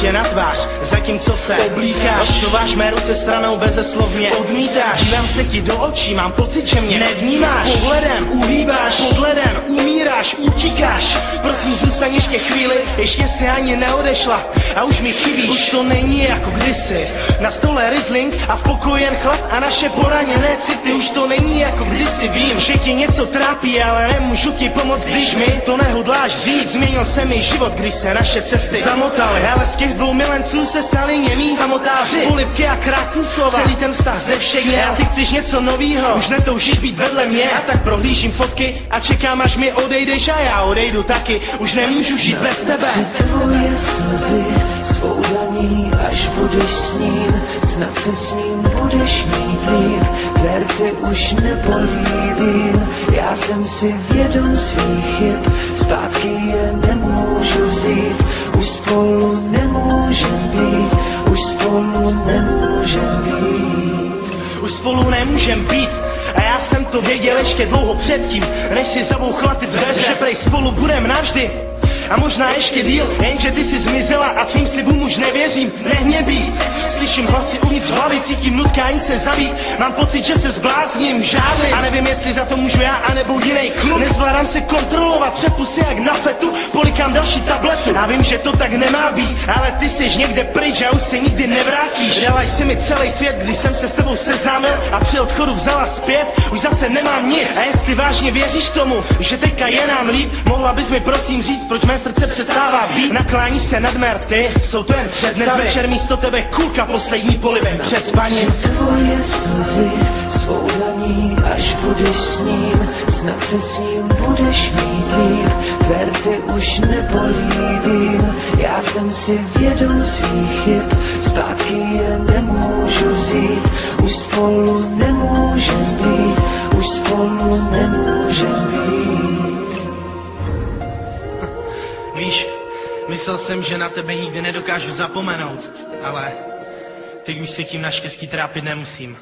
tě na tvář, zatímco se oblíkáš. Odsouváš mé ruce stranou bezeslovně odmítáš. Dívám se ti do očí, mám pocit, že mě nevnímáš. Pohledem uhýbáš, pod ledem umíráš, utíkáš. Prosím, zůstaň ještě chvíli, ještě si ani neodešla a už mi chybíš. Už to není jako kdysi, na stole Riesling a v pokoji jen chlap a naše poraněné city. Už to není jako kdysi, vím, že tě něco trápí, ale nemůžu ti pomoct, když mi to nehodláš říct. Změnil se mi život, když se naše cesty zamotaly, ale z těch dvou milenců se stali němí samotáři. Polibky a krásný slova, celý ten vztah ze všech měl. A ty chceš něco novýho, už netoužíš být vedle mě. A tak prohlížím fotky a čekám, až mi odejdeš a já odejdu taky. Už nemůžu žít bez tebe. Tvoje slzy svou dlaní, až budeš s ním, snad se s ním budeš mít líp. Tvé rty už nebolí, vím, já jsem si vědom svých chyb, zpátky je nemůžu vzít, už spolu nemůžem být, už spolu nemůžem být. Už spolu nemůžem být. A já jsem to věděl ještě dlouho předtím, než si zabouchla ty dveře, že prej spolu budem navždy. A možná ještě díl, jenže ty jsi zmizela a tvým slibům už nevěřím, nech mě být. Slyším hlasy uvnitř hlavy, cítím nutkání se zabít. Mám pocit, že se zblázním, žádný. A nevím, jestli za to můžu já, anebo jiný kluk. Nezvládám se kontrolovat, třepu si jak na fetu, polikám další tabletu. A vím, že to tak nemá být, ale ty jsi někde pryč a už se nikdy nevrátíš. Dala jsi mi celý svět, když jsem se s tebou seznámil a při odchodu vzala zpět, už zase nemám nic. A jestli vážně věříš tomu, že teďka je nám líp, mohla bys mi prosím říct, proč mé srdce přestává být. Nakláníš se nad mrty, jsou to jen představy. Dnes večer místo tebe kulka poslední polibek před spaním. Tvoje slzy svou dlaní, až budeš s ním, snad se s ním budeš mít líp. Tvé rty už nebolí, vím, já jsem si vědom svých chyb, zpátky je nemůžu vzít, už spolu nemůžem být, už spolu nemůžem být. Víš, myslel jsem, že na tebe nikdy nedokážu zapomenout, ale teď už se tím naštěstí trápit nemusím.